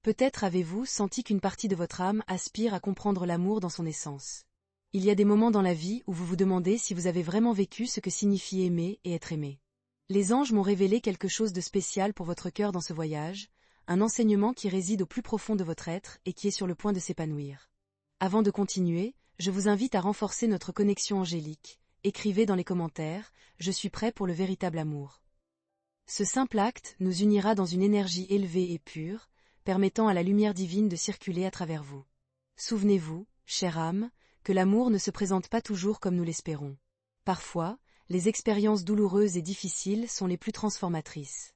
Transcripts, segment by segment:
Peut-être avez-vous senti qu'une partie de votre âme aspire à comprendre l'amour dans son essence. Il y a des moments dans la vie où vous vous demandez si vous avez vraiment vécu ce que signifie aimer et être aimé. Les anges m'ont révélé quelque chose de spécial pour votre cœur dans ce voyage, un enseignement qui réside au plus profond de votre être et qui est sur le point de s'épanouir. Avant de continuer, je vous invite à renforcer notre connexion angélique. Écrivez dans les commentaires « Je suis prêt pour le véritable amour ». Ce simple acte nous unira dans une énergie élevée et pure, permettant à la lumière divine de circuler à travers vous. Souvenez-vous, chère âme, que l'amour ne se présente pas toujours comme nous l'espérons. Parfois, les expériences douloureuses et difficiles sont les plus transformatrices.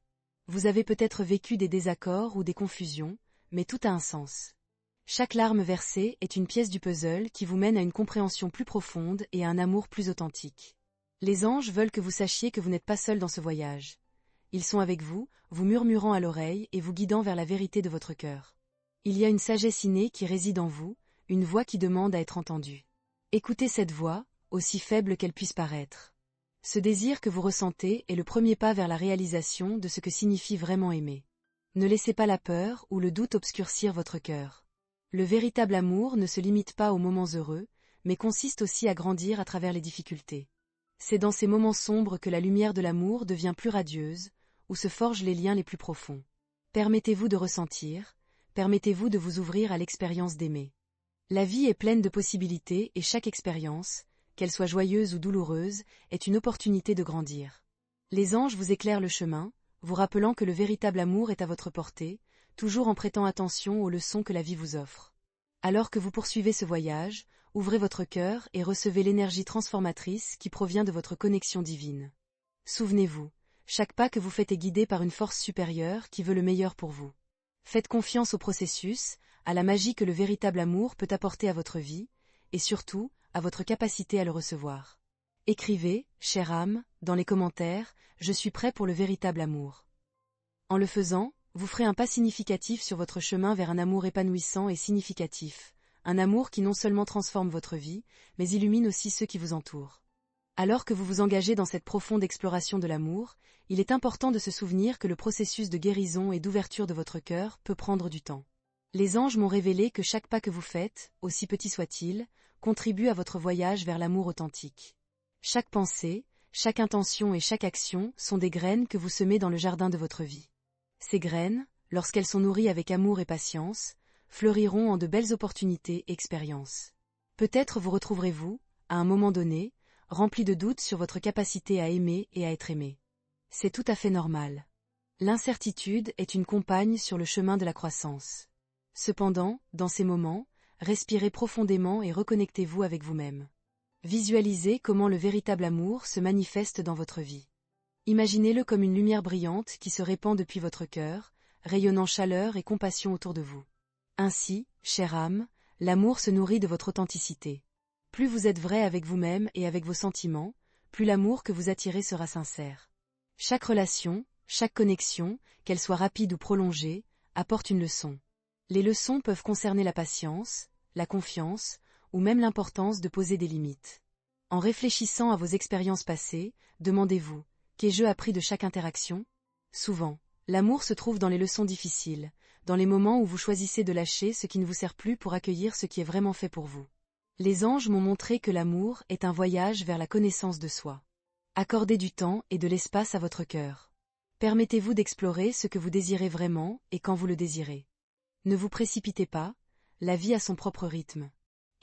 Vous avez peut-être vécu des désaccords ou des confusions, mais tout a un sens. Chaque larme versée est une pièce du puzzle qui vous mène à une compréhension plus profonde et à un amour plus authentique. Les anges veulent que vous sachiez que vous n'êtes pas seul dans ce voyage. Ils sont avec vous, vous murmurant à l'oreille et vous guidant vers la vérité de votre cœur. Il y a une sagesse innée qui réside en vous, une voix qui demande à être entendue. Écoutez cette voix, aussi faible qu'elle puisse paraître. Ce désir que vous ressentez est le premier pas vers la réalisation de ce que signifie vraiment aimer. Ne laissez pas la peur ou le doute obscurcir votre cœur. Le véritable amour ne se limite pas aux moments heureux, mais consiste aussi à grandir à travers les difficultés. C'est dans ces moments sombres que la lumière de l'amour devient plus radieuse, où se forgent les liens les plus profonds. Permettez-vous de ressentir, permettez-vous de vous ouvrir à l'expérience d'aimer. La vie est pleine de possibilités et chaque expérience, qu'elle soit joyeuse ou douloureuse, est une opportunité de grandir. Les anges vous éclairent le chemin, vous rappelant que le véritable amour est à votre portée, toujours en prêtant attention aux leçons que la vie vous offre. Alors que vous poursuivez ce voyage, ouvrez votre cœur et recevez l'énergie transformatrice qui provient de votre connexion divine. Souvenez-vous, chaque pas que vous faites est guidé par une force supérieure qui veut le meilleur pour vous. Faites confiance au processus, à la magie que le véritable amour peut apporter à votre vie, et surtout, à votre capacité à le recevoir. Écrivez, chère âme, dans les commentaires, « Je suis prêt pour le véritable amour ». En le faisant, vous ferez un pas significatif sur votre chemin vers un amour épanouissant et significatif, un amour qui non seulement transforme votre vie, mais illumine aussi ceux qui vous entourent. Alors que vous vous engagez dans cette profonde exploration de l'amour, il est important de se souvenir que le processus de guérison et d'ouverture de votre cœur peut prendre du temps. Les anges m'ont révélé que chaque pas que vous faites, aussi petit soit-il, contribue à votre voyage vers l'amour authentique. Chaque pensée, chaque intention et chaque action sont des graines que vous semez dans le jardin de votre vie. Ces graines, lorsqu'elles sont nourries avec amour et patience, fleuriront en de belles opportunités et expériences. Peut-être vous retrouverez-vous, à un moment donné, rempli de doutes sur votre capacité à aimer et à être aimé. C'est tout à fait normal. L'incertitude est une compagne sur le chemin de la croissance. Cependant, dans ces moments, respirez profondément et reconnectez-vous avec vous-même. Visualisez comment le véritable amour se manifeste dans votre vie. Imaginez-le comme une lumière brillante qui se répand depuis votre cœur, rayonnant chaleur et compassion autour de vous. Ainsi, chère âme, l'amour se nourrit de votre authenticité. Plus vous êtes vrai avec vous-même et avec vos sentiments, plus l'amour que vous attirez sera sincère. Chaque relation, chaque connexion, qu'elle soit rapide ou prolongée, apporte une leçon. Les leçons peuvent concerner la patience, la confiance, ou même l'importance de poser des limites. En réfléchissant à vos expériences passées, demandez-vous, qu'ai-je appris de chaque interaction ? Souvent, l'amour se trouve dans les leçons difficiles, dans les moments où vous choisissez de lâcher ce qui ne vous sert plus pour accueillir ce qui est vraiment fait pour vous. Les anges m'ont montré que l'amour est un voyage vers la connaissance de soi. Accordez du temps et de l'espace à votre cœur. Permettez-vous d'explorer ce que vous désirez vraiment et quand vous le désirez. Ne vous précipitez pas, la vie a son propre rythme.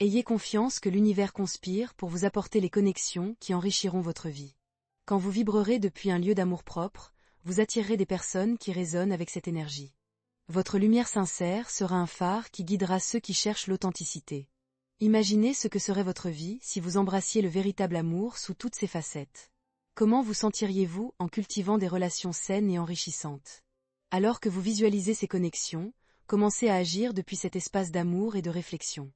Ayez confiance que l'univers conspire pour vous apporter les connexions qui enrichiront votre vie. Quand vous vibrerez depuis un lieu d'amour-propre, vous attirerez des personnes qui résonnent avec cette énergie. Votre lumière sincère sera un phare qui guidera ceux qui cherchent l'authenticité. Imaginez ce que serait votre vie si vous embrassiez le véritable amour sous toutes ses facettes. Comment vous sentiriez-vous en cultivant des relations saines et enrichissantes ? Alors que vous visualisez ces connexions, commencez à agir depuis cet espace d'amour et de réflexion.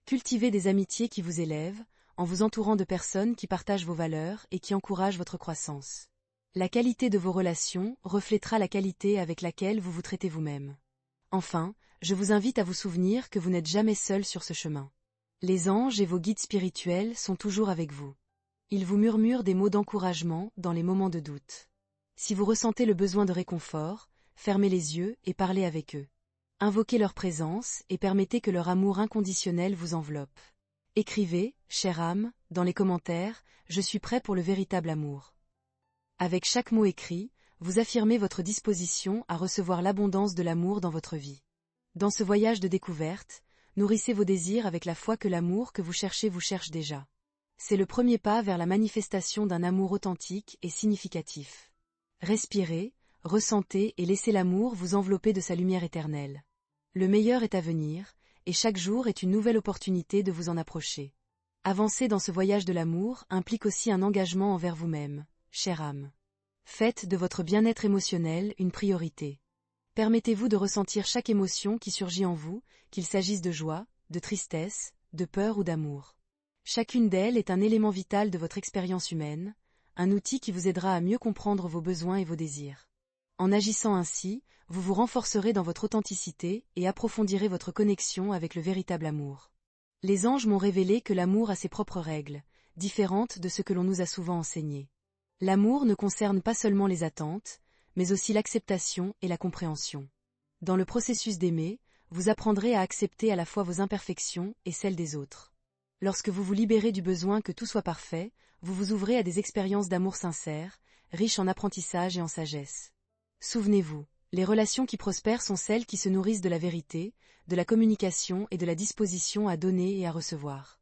Cultivez des amitiés qui vous élèvent, en vous entourant de personnes qui partagent vos valeurs et qui encouragent votre croissance. La qualité de vos relations reflètera la qualité avec laquelle vous vous traitez vous-même. Enfin, je vous invite à vous souvenir que vous n'êtes jamais seul sur ce chemin. Les anges et vos guides spirituels sont toujours avec vous. Ils vous murmurent des mots d'encouragement dans les moments de doute. Si vous ressentez le besoin de réconfort, fermez les yeux et parlez avec eux. Invoquez leur présence et permettez que leur amour inconditionnel vous enveloppe. Écrivez, chère âme, dans les commentaires, je suis prêt pour le véritable amour. Avec chaque mot écrit, vous affirmez votre disposition à recevoir l'abondance de l'amour dans votre vie. Dans ce voyage de découverte, nourrissez vos désirs avec la foi que l'amour que vous cherche déjà. C'est le premier pas vers la manifestation d'un amour authentique et significatif. Respirez, ressentez et laissez l'amour vous envelopper de sa lumière éternelle. Le meilleur est à venir, et chaque jour est une nouvelle opportunité de vous en approcher. Avancer dans ce voyage de l'amour implique aussi un engagement envers vous-même, chère âme. Faites de votre bien-être émotionnel une priorité. Permettez-vous de ressentir chaque émotion qui surgit en vous, qu'il s'agisse de joie, de tristesse, de peur ou d'amour. Chacune d'elles est un élément vital de votre expérience humaine, un outil qui vous aidera à mieux comprendre vos besoins et vos désirs. En agissant ainsi, vous vous renforcerez dans votre authenticité et approfondirez votre connexion avec le véritable amour. Les anges m'ont révélé que l'amour a ses propres règles, différentes de ce que l'on nous a souvent enseigné. L'amour ne concerne pas seulement les attentes, mais aussi l'acceptation et la compréhension. Dans le processus d'aimer, vous apprendrez à accepter à la fois vos imperfections et celles des autres. Lorsque vous vous libérez du besoin que tout soit parfait, vous vous ouvrez à des expériences d'amour sincères, riches en apprentissage et en sagesse. Souvenez-vous, les relations qui prospèrent sont celles qui se nourrissent de la vérité, de la communication et de la disposition à donner et à recevoir.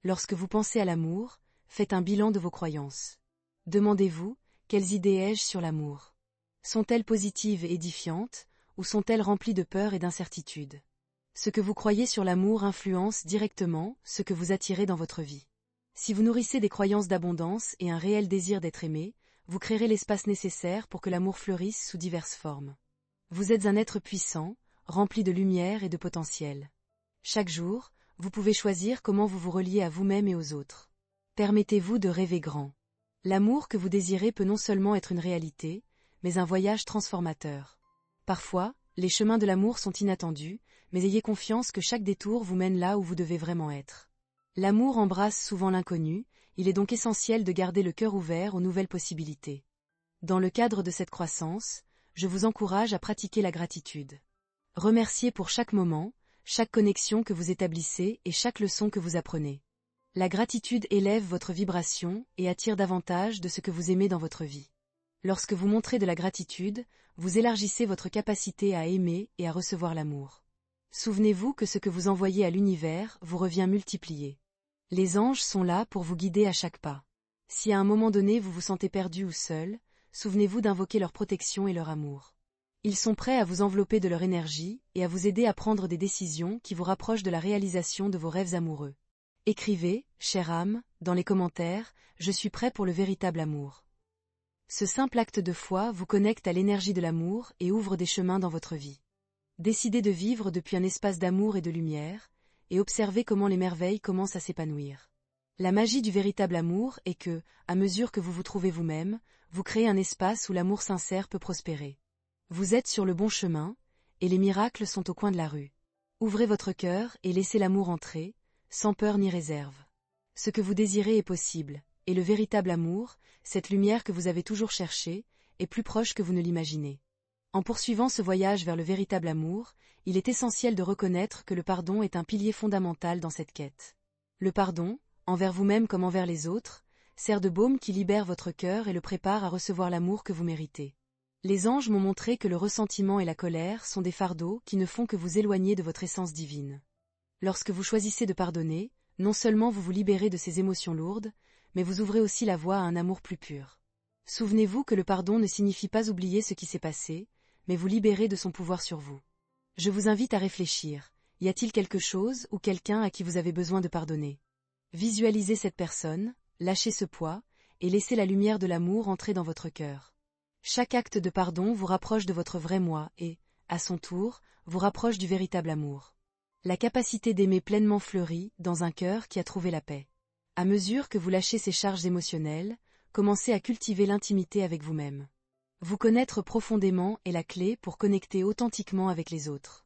Lorsque vous pensez à l'amour, faites un bilan de vos croyances. Demandez-vous, quelles idées ai-je sur l'amour? Sont-elles positives et édifiantes, ou sont-elles remplies de peur et d'incertitude? Ce que vous croyez sur l'amour influence directement ce que vous attirez dans votre vie. Si vous nourrissez des croyances d'abondance et un réel désir d'être aimé, vous créerez l'espace nécessaire pour que l'amour fleurisse sous diverses formes. Vous êtes un être puissant, rempli de lumière et de potentiel. Chaque jour, vous pouvez choisir comment vous vous reliez à vous-même et aux autres. Permettez-vous de rêver grand. L'amour que vous désirez peut non seulement être une réalité, mais un voyage transformateur. Parfois, les chemins de l'amour sont inattendus, mais ayez confiance que chaque détour vous mène là où vous devez vraiment être. L'amour embrasse souvent l'inconnu, il est donc essentiel de garder le cœur ouvert aux nouvelles possibilités. Dans le cadre de cette croissance, je vous encourage à pratiquer la gratitude. Remerciez pour chaque moment, chaque connexion que vous établissez et chaque leçon que vous apprenez. La gratitude élève votre vibration et attire davantage de ce que vous aimez dans votre vie. Lorsque vous montrez de la gratitude, vous élargissez votre capacité à aimer et à recevoir l'amour. Souvenez-vous que ce que vous envoyez à l'univers vous revient multiplié. Les anges sont là pour vous guider à chaque pas. Si à un moment donné vous vous sentez perdu ou seul, souvenez-vous d'invoquer leur protection et leur amour. Ils sont prêts à vous envelopper de leur énergie et à vous aider à prendre des décisions qui vous rapprochent de la réalisation de vos rêves amoureux. Écrivez, chère âme, dans les commentaires, je suis prêt pour le véritable amour. Ce simple acte de foi vous connecte à l'énergie de l'amour et ouvre des chemins dans votre vie. Décidez de vivre depuis un espace d'amour et de lumière, et observez comment les merveilles commencent à s'épanouir. La magie du véritable amour est que, à mesure que vous vous trouvez vous-même, vous créez un espace où l'amour sincère peut prospérer. Vous êtes sur le bon chemin, et les miracles sont au coin de la rue. Ouvrez votre cœur et laissez l'amour entrer, sans peur ni réserve. Ce que vous désirez est possible, et le véritable amour, cette lumière que vous avez toujours cherchée, est plus proche que vous ne l'imaginez. En poursuivant ce voyage vers le véritable amour, il est essentiel de reconnaître que le pardon est un pilier fondamental dans cette quête. Le pardon, envers vous-même comme envers les autres, sert de baume qui libère votre cœur et le prépare à recevoir l'amour que vous méritez. Les anges m'ont montré que le ressentiment et la colère sont des fardeaux qui ne font que vous éloigner de votre essence divine. Lorsque vous choisissez de pardonner, non seulement vous vous libérez de ces émotions lourdes, mais vous ouvrez aussi la voie à un amour plus pur. Souvenez-vous que le pardon ne signifie pas oublier ce qui s'est passé, mais vous libérer de son pouvoir sur vous. Je vous invite à réfléchir, y a-t-il quelque chose ou quelqu'un à qui vous avez besoin de pardonner? Visualisez cette personne, lâchez ce poids, et laissez la lumière de l'amour entrer dans votre cœur. Chaque acte de pardon vous rapproche de votre vrai moi et, à son tour, vous rapproche du véritable amour. La capacité d'aimer pleinement fleurit dans un cœur qui a trouvé la paix. À mesure que vous lâchez ces charges émotionnelles, commencez à cultiver l'intimité avec vous-même. Vous connaître profondément est la clé pour connecter authentiquement avec les autres.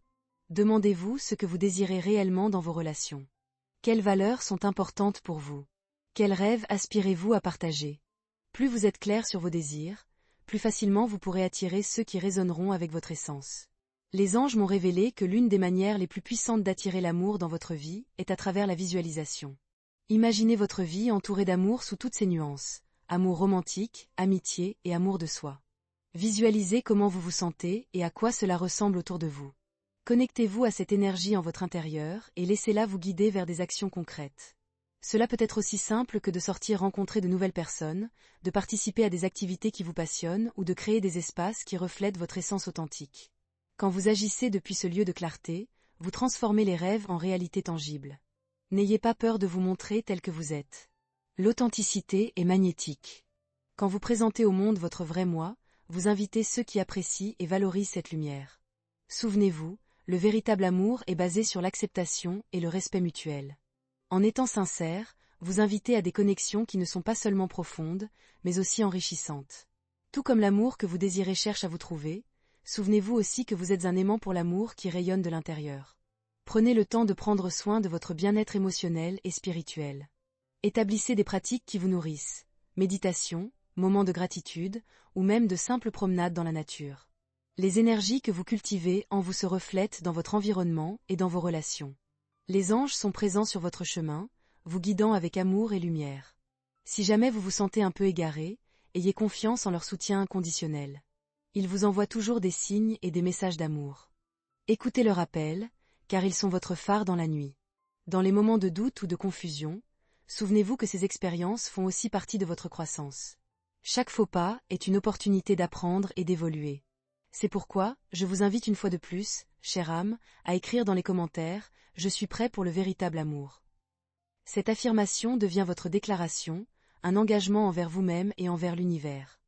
Demandez-vous ce que vous désirez réellement dans vos relations. Quelles valeurs sont importantes pour vous? Quels rêves aspirez-vous à partager? Plus vous êtes clair sur vos désirs, plus facilement vous pourrez attirer ceux qui résonneront avec votre essence. Les anges m'ont révélé que l'une des manières les plus puissantes d'attirer l'amour dans votre vie est à travers la visualisation. Imaginez votre vie entourée d'amour sous toutes ses nuances, amour romantique, amitié et amour de soi. Visualisez comment vous vous sentez et à quoi cela ressemble autour de vous. Connectez-vous à cette énergie en votre intérieur et laissez-la vous guider vers des actions concrètes. Cela peut être aussi simple que de sortir rencontrer de nouvelles personnes, de participer à des activités qui vous passionnent ou de créer des espaces qui reflètent votre essence authentique. Quand vous agissez depuis ce lieu de clarté, vous transformez les rêves en réalité tangible. N'ayez pas peur de vous montrer tel que vous êtes. L'authenticité est magnétique. Quand vous présentez au monde votre vrai moi, vous invitez ceux qui apprécient et valorisent cette lumière. Souvenez-vous, le véritable amour est basé sur l'acceptation et le respect mutuel. En étant sincère, vous invitez à des connexions qui ne sont pas seulement profondes, mais aussi enrichissantes. Tout comme l'amour que vous désirez cherche à vous trouver, souvenez-vous aussi que vous êtes un aimant pour l'amour qui rayonne de l'intérieur. Prenez le temps de prendre soin de votre bien-être émotionnel et spirituel. Établissez des pratiques qui vous nourrissent, méditation, moments de gratitude, ou même de simples promenades dans la nature. Les énergies que vous cultivez en vous se reflètent dans votre environnement et dans vos relations. Les anges sont présents sur votre chemin, vous guidant avec amour et lumière. Si jamais vous vous sentez un peu égaré, ayez confiance en leur soutien inconditionnel. Ils vous envoient toujours des signes et des messages d'amour. Écoutez leur appel, car ils sont votre phare dans la nuit. Dans les moments de doute ou de confusion, souvenez-vous que ces expériences font aussi partie de votre croissance. Chaque faux pas est une opportunité d'apprendre et d'évoluer. C'est pourquoi, je vous invite une fois de plus, chère âme, à écrire dans les commentaires « Je suis prêt pour le véritable amour ». Cette affirmation devient votre déclaration, un engagement envers vous-même et envers l'univers.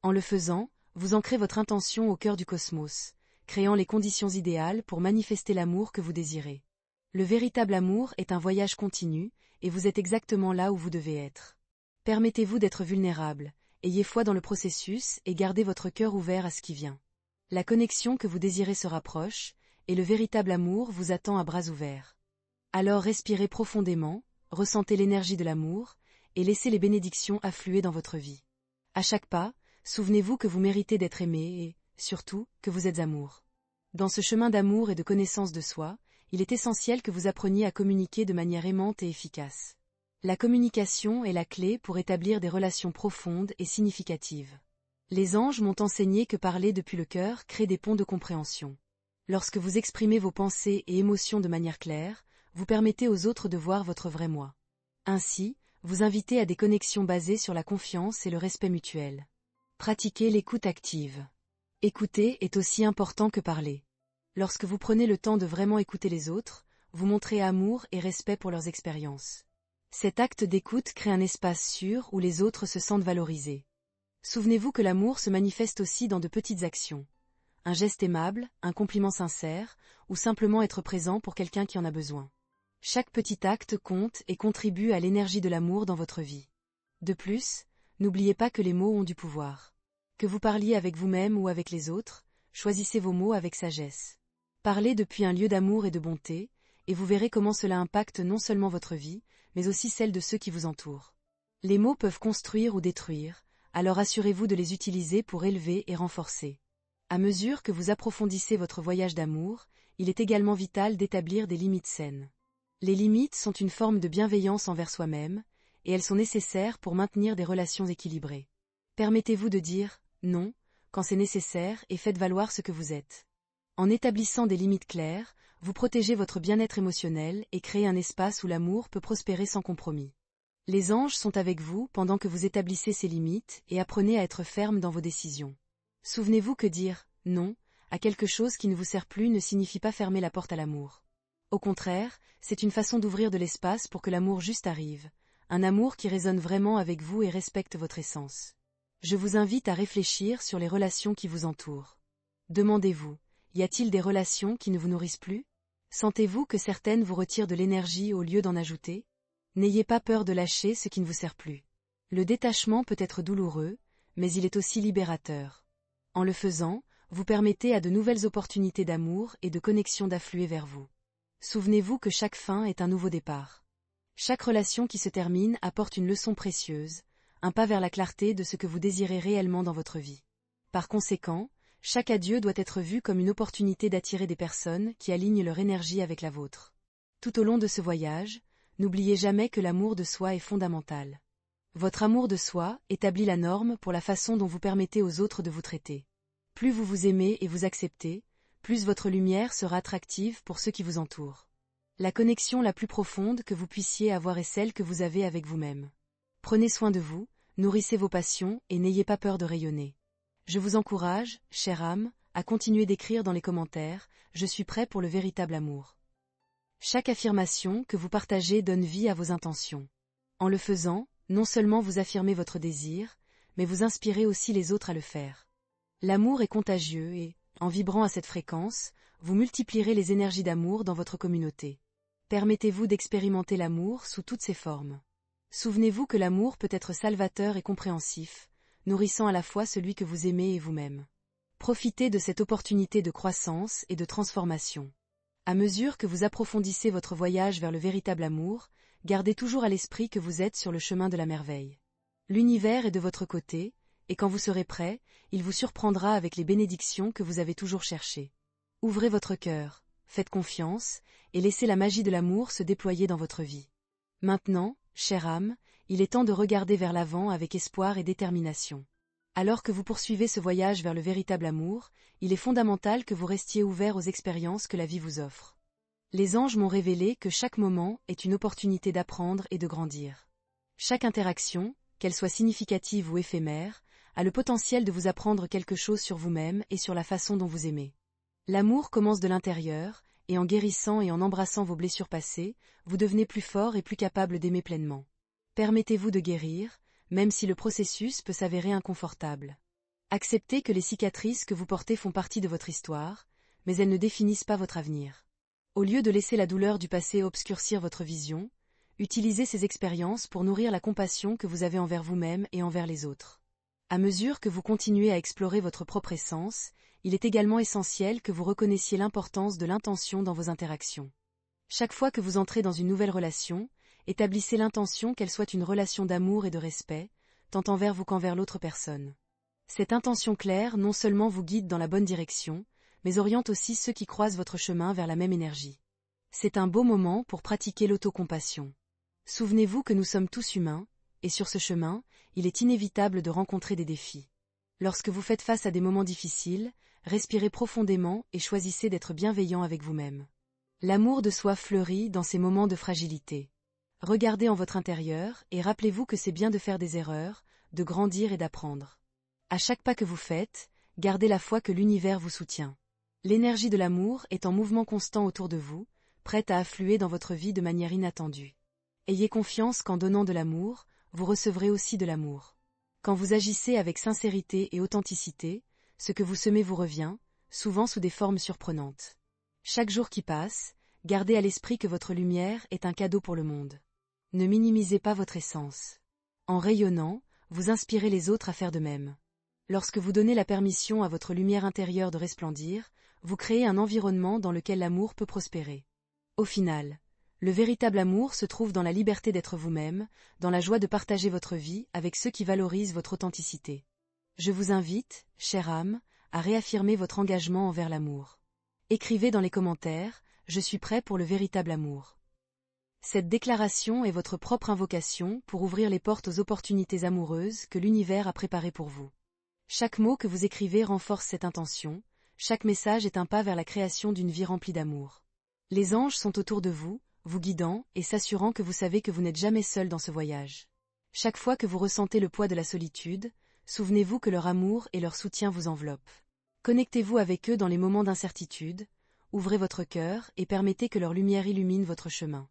En le faisant, vous ancrez votre intention au cœur du cosmos, créant les conditions idéales pour manifester l'amour que vous désirez. Le véritable amour est un voyage continu, et vous êtes exactement là où vous devez être. Permettez-vous d'être vulnérable, ayez foi dans le processus et gardez votre cœur ouvert à ce qui vient. La connexion que vous désirez se rapproche, et le véritable amour vous attend à bras ouverts. Alors respirez profondément, ressentez l'énergie de l'amour, et laissez les bénédictions affluer dans votre vie. À chaque pas, souvenez-vous que vous méritez d'être aimé et, surtout, que vous êtes amour. Dans ce chemin d'amour et de connaissance de soi, il est essentiel que vous appreniez à communiquer de manière aimante et efficace. La communication est la clé pour établir des relations profondes et significatives. Les anges m'ont enseigné que parler depuis le cœur crée des ponts de compréhension. Lorsque vous exprimez vos pensées et émotions de manière claire, vous permettez aux autres de voir votre vrai moi. Ainsi, vous invitez à des connexions basées sur la confiance et le respect mutuel. Pratiquez l'écoute active. Écouter est aussi important que parler. Lorsque vous prenez le temps de vraiment écouter les autres, vous montrez amour et respect pour leurs expériences. Cet acte d'écoute crée un espace sûr où les autres se sentent valorisés. Souvenez-vous que l'amour se manifeste aussi dans de petites actions. Un geste aimable, un compliment sincère, ou simplement être présent pour quelqu'un qui en a besoin. Chaque petit acte compte et contribue à l'énergie de l'amour dans votre vie. De plus, n'oubliez pas que les mots ont du pouvoir. Que vous parliez avec vous-même ou avec les autres, choisissez vos mots avec sagesse. Parlez depuis un lieu d'amour et de bonté, et vous verrez comment cela impacte non seulement votre vie, mais aussi celle de ceux qui vous entourent. Les mots peuvent construire ou détruire, alors assurez-vous de les utiliser pour élever et renforcer. À mesure que vous approfondissez votre voyage d'amour, il est également vital d'établir des limites saines. Les limites sont une forme de bienveillance envers soi-même, et elles sont nécessaires pour maintenir des relations équilibrées. Permettez-vous de dire « non » quand c'est nécessaire et faites valoir ce que vous êtes. En établissant des limites claires, vous protégez votre bien-être émotionnel et créez un espace où l'amour peut prospérer sans compromis. Les anges sont avec vous pendant que vous établissez ces limites et apprenez à être ferme dans vos décisions. Souvenez-vous que dire « non » à quelque chose qui ne vous sert plus ne signifie pas fermer la porte à l'amour. Au contraire, c'est une façon d'ouvrir de l'espace pour que l'amour juste arrive, un amour qui résonne vraiment avec vous et respecte votre essence. Je vous invite à réfléchir sur les relations qui vous entourent. Demandez-vous, y a-t-il des relations qui ne vous nourrissent plus? Sentez-vous que certaines vous retirent de l'énergie au lieu d'en ajouter? N'ayez pas peur de lâcher ce qui ne vous sert plus. Le détachement peut être douloureux, mais il est aussi libérateur. En le faisant, vous permettez à de nouvelles opportunités d'amour et de connexion d'affluer vers vous. Souvenez-vous que chaque fin est un nouveau départ. Chaque relation qui se termine apporte une leçon précieuse, un pas vers la clarté de ce que vous désirez réellement dans votre vie. Par conséquent, chaque adieu doit être vu comme une opportunité d'attirer des personnes qui alignent leur énergie avec la vôtre. Tout au long de ce voyage, n'oubliez jamais que l'amour de soi est fondamental. Votre amour de soi établit la norme pour la façon dont vous permettez aux autres de vous traiter. Plus vous vous aimez et vous acceptez, plus votre lumière sera attractive pour ceux qui vous entourent. La connexion la plus profonde que vous puissiez avoir est celle que vous avez avec vous-même. Prenez soin de vous, nourrissez vos passions et n'ayez pas peur de rayonner. Je vous encourage, chère âme, à continuer d'écrire dans les commentaires « Je suis prêt pour le véritable amour ». Chaque affirmation que vous partagez donne vie à vos intentions. En le faisant, non seulement vous affirmez votre désir, mais vous inspirez aussi les autres à le faire. L'amour est contagieux et, en vibrant à cette fréquence, vous multiplierez les énergies d'amour dans votre communauté. Permettez-vous d'expérimenter l'amour sous toutes ses formes. Souvenez-vous que l'amour peut être salvateur et compréhensif, nourrissant à la fois celui que vous aimez et vous-même. Profitez de cette opportunité de croissance et de transformation. À mesure que vous approfondissez votre voyage vers le véritable amour, gardez toujours à l'esprit que vous êtes sur le chemin de la merveille. L'univers est de votre côté, et quand vous serez prêt, il vous surprendra avec les bénédictions que vous avez toujours cherchées. Ouvrez votre cœur, faites confiance, et laissez la magie de l'amour se déployer dans votre vie. Maintenant, chère âme, il est temps de regarder vers l'avant avec espoir et détermination. Alors que vous poursuivez ce voyage vers le véritable amour, il est fondamental que vous restiez ouvert aux expériences que la vie vous offre. Les anges m'ont révélé que chaque moment est une opportunité d'apprendre et de grandir. Chaque interaction, qu'elle soit significative ou éphémère, a le potentiel de vous apprendre quelque chose sur vous-même et sur la façon dont vous aimez. L'amour commence de l'intérieur, et en guérissant et en embrassant vos blessures passées, vous devenez plus fort et plus capable d'aimer pleinement. Permettez-vous de guérir, même si le processus peut s'avérer inconfortable. Acceptez que les cicatrices que vous portez font partie de votre histoire, mais elles ne définissent pas votre avenir. Au lieu de laisser la douleur du passé obscurcir votre vision, utilisez ces expériences pour nourrir la compassion que vous avez envers vous-même et envers les autres. À mesure que vous continuez à explorer votre propre essence, il est également essentiel que vous reconnaissiez l'importance de l'intention dans vos interactions. Chaque fois que vous entrez dans une nouvelle relation, établissez l'intention qu'elle soit une relation d'amour et de respect, tant envers vous qu'envers l'autre personne. Cette intention claire non seulement vous guide dans la bonne direction, mais oriente aussi ceux qui croisent votre chemin vers la même énergie. C'est un beau moment pour pratiquer l'autocompassion. Souvenez-vous que nous sommes tous humains, et sur ce chemin, il est inévitable de rencontrer des défis. Lorsque vous faites face à des moments difficiles, respirez profondément et choisissez d'être bienveillant avec vous-même. L'amour de soi fleurit dans ces moments de fragilité. Regardez en votre intérieur et rappelez-vous que c'est bien de faire des erreurs, de grandir et d'apprendre. À chaque pas que vous faites, gardez la foi que l'univers vous soutient. L'énergie de l'amour est en mouvement constant autour de vous, prête à affluer dans votre vie de manière inattendue. Ayez confiance qu'en donnant de l'amour, vous recevrez aussi de l'amour. Quand vous agissez avec sincérité et authenticité, ce que vous semez vous revient, souvent sous des formes surprenantes. Chaque jour qui passe, gardez à l'esprit que votre lumière est un cadeau pour le monde. Ne minimisez pas votre essence. En rayonnant, vous inspirez les autres à faire de même. Lorsque vous donnez la permission à votre lumière intérieure de resplendir, vous créez un environnement dans lequel l'amour peut prospérer. Au final, le véritable amour se trouve dans la liberté d'être vous-même, dans la joie de partager votre vie avec ceux qui valorisent votre authenticité. Je vous invite, chère âme, à réaffirmer votre engagement envers l'amour. Écrivez dans les commentaires « Je suis prêt pour le véritable amour ». Cette déclaration est votre propre invocation pour ouvrir les portes aux opportunités amoureuses que l'univers a préparées pour vous. Chaque mot que vous écrivez renforce cette intention, chaque message est un pas vers la création d'une vie remplie d'amour. Les anges sont autour de vous, vous guidant et s'assurant que vous savez que vous n'êtes jamais seul dans ce voyage. Chaque fois que vous ressentez le poids de la solitude, souvenez-vous que leur amour et leur soutien vous enveloppent. Connectez-vous avec eux dans les moments d'incertitude, ouvrez votre cœur et permettez que leur lumière illumine votre chemin.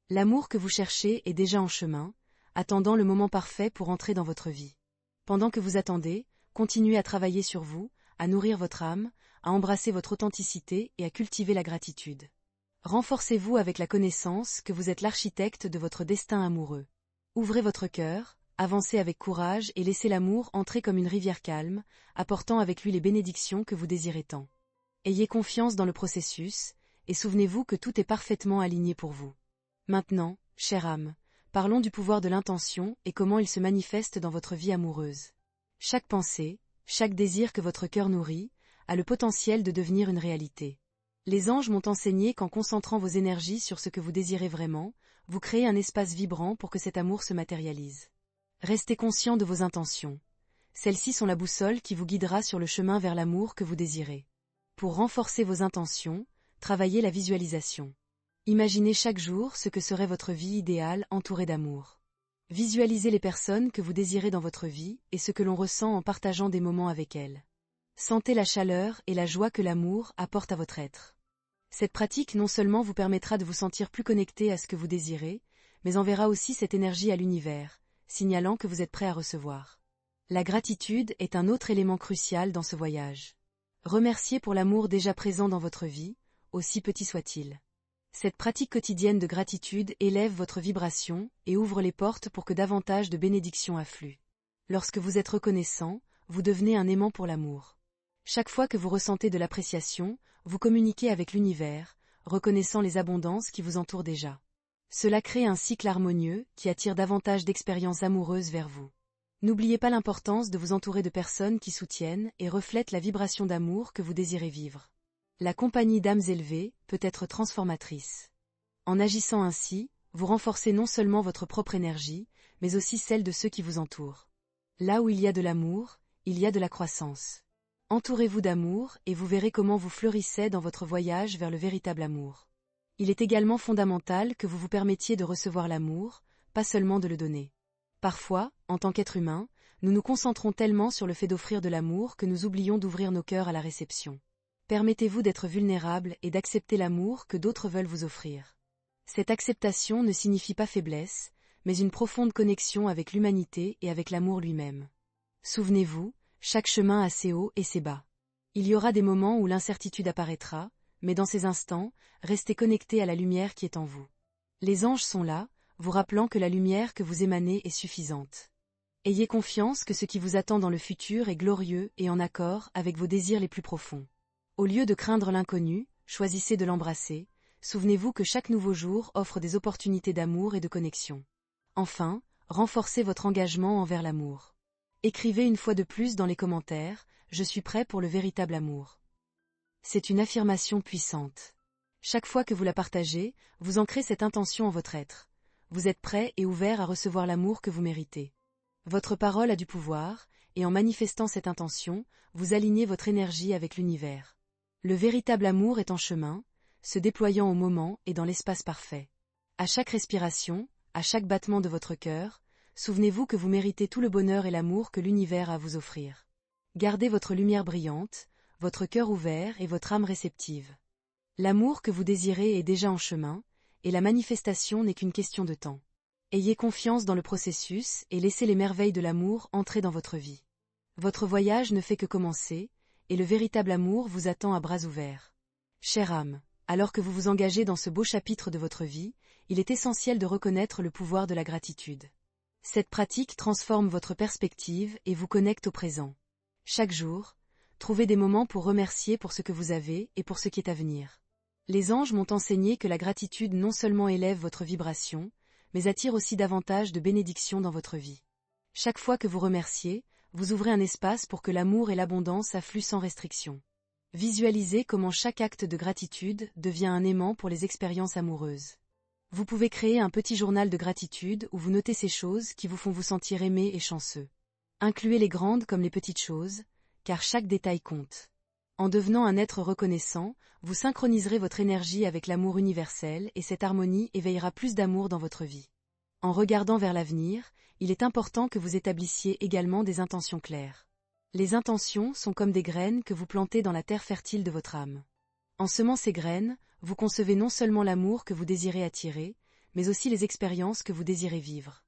L'amour que vous cherchez est déjà en chemin, attendant le moment parfait pour entrer dans votre vie. Pendant que vous attendez, continuez à travailler sur vous, à nourrir votre âme, à embrasser votre authenticité et à cultiver la gratitude. Renforcez-vous avec la connaissance que vous êtes l'architecte de votre destin amoureux. Ouvrez votre cœur, avancez avec courage et laissez l'amour entrer comme une rivière calme, apportant avec lui les bénédictions que vous désirez tant. Ayez confiance dans le processus, et souvenez-vous que tout est parfaitement aligné pour vous. Maintenant, chère âme, parlons du pouvoir de l'intention et comment il se manifeste dans votre vie amoureuse. Chaque pensée, chaque désir que votre cœur nourrit, a le potentiel de devenir une réalité. Les anges m'ont enseigné qu'en concentrant vos énergies sur ce que vous désirez vraiment, vous créez un espace vibrant pour que cet amour se matérialise. Restez conscient de vos intentions. Celles-ci sont la boussole qui vous guidera sur le chemin vers l'amour que vous désirez. Pour renforcer vos intentions, travaillez la visualisation. Imaginez chaque jour ce que serait votre vie idéale entourée d'amour. Visualisez les personnes que vous désirez dans votre vie et ce que l'on ressent en partageant des moments avec elles. Sentez la chaleur et la joie que l'amour apporte à votre être. Cette pratique non seulement vous permettra de vous sentir plus connecté à ce que vous désirez, mais enverra aussi cette énergie à l'univers, signalant que vous êtes prêt à recevoir. La gratitude est un autre élément crucial dans ce voyage. Remerciez pour l'amour déjà présent dans votre vie, aussi petit soit-il. Cette pratique quotidienne de gratitude élève votre vibration et ouvre les portes pour que davantage de bénédictions affluent. Lorsque vous êtes reconnaissant, vous devenez un aimant pour l'amour. Chaque fois que vous ressentez de l'appréciation, vous communiquez avec l'univers, reconnaissant les abondances qui vous entourent déjà. Cela crée un cycle harmonieux qui attire davantage d'expériences amoureuses vers vous. N'oubliez pas l'importance de vous entourer de personnes qui soutiennent et reflètent la vibration d'amour que vous désirez vivre. La compagnie d'âmes élevées peut être transformatrice. En agissant ainsi, vous renforcez non seulement votre propre énergie, mais aussi celle de ceux qui vous entourent. Là où il y a de l'amour, il y a de la croissance. Entourez-vous d'amour et vous verrez comment vous fleurissez dans votre voyage vers le véritable amour. Il est également fondamental que vous vous permettiez de recevoir l'amour, pas seulement de le donner. Parfois, en tant qu'être humain, nous nous concentrons tellement sur le fait d'offrir de l'amour que nous oublions d'ouvrir nos cœurs à la réception. Permettez-vous d'être vulnérable et d'accepter l'amour que d'autres veulent vous offrir. Cette acceptation ne signifie pas faiblesse, mais une profonde connexion avec l'humanité et avec l'amour lui-même. Souvenez-vous, chaque chemin a ses hauts et ses bas. Il y aura des moments où l'incertitude apparaîtra, mais dans ces instants, restez connectés à la lumière qui est en vous. Les anges sont là, vous rappelant que la lumière que vous émanez est suffisante. Ayez confiance que ce qui vous attend dans le futur est glorieux et en accord avec vos désirs les plus profonds. Au lieu de craindre l'inconnu, choisissez de l'embrasser, souvenez-vous que chaque nouveau jour offre des opportunités d'amour et de connexion. Enfin, renforcez votre engagement envers l'amour. Écrivez une fois de plus dans les commentaires « Je suis prêt pour le véritable amour ». C'est une affirmation puissante. Chaque fois que vous la partagez, vous ancrez cette intention en votre être. Vous êtes prêt et ouvert à recevoir l'amour que vous méritez. Votre parole a du pouvoir, et en manifestant cette intention, vous alignez votre énergie avec l'univers. Le véritable amour est en chemin, se déployant au moment et dans l'espace parfait. À chaque respiration, à chaque battement de votre cœur, souvenez-vous que vous méritez tout le bonheur et l'amour que l'univers a à vous offrir. Gardez votre lumière brillante, votre cœur ouvert et votre âme réceptive. L'amour que vous désirez est déjà en chemin, et la manifestation n'est qu'une question de temps. Ayez confiance dans le processus et laissez les merveilles de l'amour entrer dans votre vie. Votre voyage ne fait que commencer, et le véritable amour vous attend à bras ouverts. Chère âme, alors que vous vous engagez dans ce beau chapitre de votre vie, il est essentiel de reconnaître le pouvoir de la gratitude. Cette pratique transforme votre perspective et vous connecte au présent. Chaque jour, trouvez des moments pour remercier pour ce que vous avez et pour ce qui est à venir. Les anges m'ont enseigné que la gratitude non seulement élève votre vibration, mais attire aussi davantage de bénédictions dans votre vie. Chaque fois que vous remerciez, vous ouvrez un espace pour que l'amour et l'abondance affluent sans restriction. Visualisez comment chaque acte de gratitude devient un aimant pour les expériences amoureuses. Vous pouvez créer un petit journal de gratitude où vous notez ces choses qui vous font vous sentir aimé et chanceux. Incluez les grandes comme les petites choses, car chaque détail compte. En devenant un être reconnaissant, vous synchroniserez votre énergie avec l'amour universel et cette harmonie éveillera plus d'amour dans votre vie. En regardant vers l'avenir, il est important que vous établissiez également des intentions claires. Les intentions sont comme des graines que vous plantez dans la terre fertile de votre âme. En semant ces graines, vous concevez non seulement l'amour que vous désirez attirer, mais aussi les expériences que vous désirez vivre.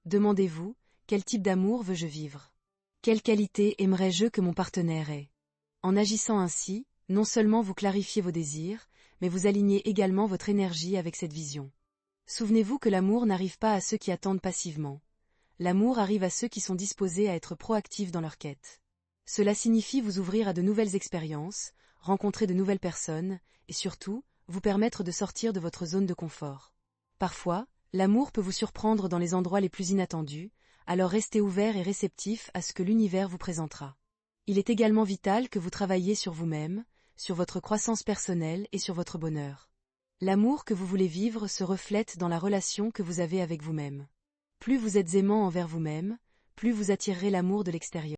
Demandez-vous, quel type d'amour veux-je vivre? Quelle qualité aimerais-je que mon partenaire ait? En agissant ainsi, non seulement vous clarifiez vos désirs, mais vous alignez également votre énergie avec cette vision. Souvenez-vous que l'amour n'arrive pas à ceux qui attendent passivement. L'amour arrive à ceux qui sont disposés à être proactifs dans leur quête. Cela signifie vous ouvrir à de nouvelles expériences, rencontrer de nouvelles personnes, et surtout, vous permettre de sortir de votre zone de confort. Parfois, l'amour peut vous surprendre dans les endroits les plus inattendus, alors restez ouvert et réceptif à ce que l'univers vous présentera. Il est également vital que vous travailliez sur vous-même, sur votre croissance personnelle et sur votre bonheur. L'amour que vous voulez vivre se reflète dans la relation que vous avez avec vous-même. Plus vous êtes aimant envers vous-même, plus vous attirerez l'amour de l'extérieur.